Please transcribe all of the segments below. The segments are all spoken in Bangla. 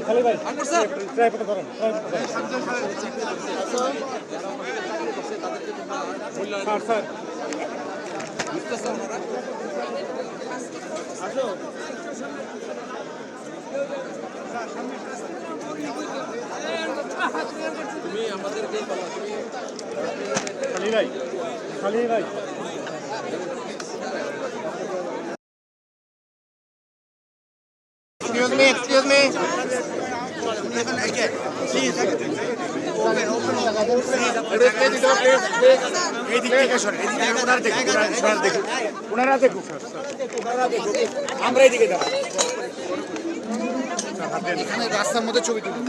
খালি ভাই তুমি আমাদেরকে খালি ভাই Excuse me. Please. আমরা এদিকে যাবো এখানে রাস্তার মধ্যে ছবি তুলি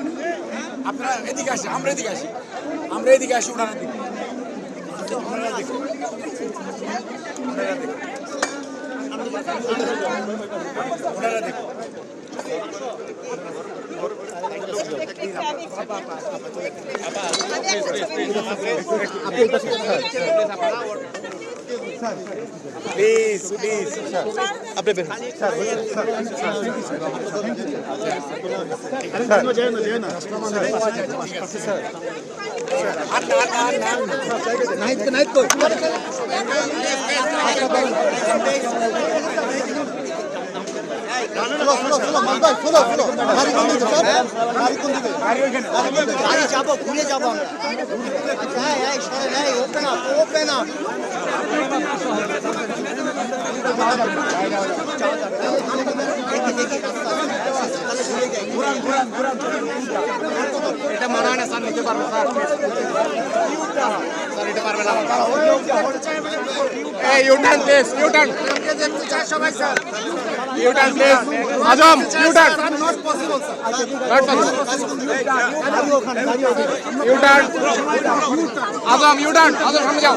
আপনারা এদিকে আসি আমরা এদিকে আসি ওনারা দিকে ওনারা দেখো প্লিজ আপনি বের নাইট কই যাবো ঘুরে যাবো ওপেন আপ এটা মনে হয় না স্যার নিতে পারবো স্যার নিতে পারবে না ইউটার্ন প্লেস ইউটার্ন সবাই স্যার ইউটার্ন প্লেস আজম U turn not possible sir U turn আজম সামনে যাও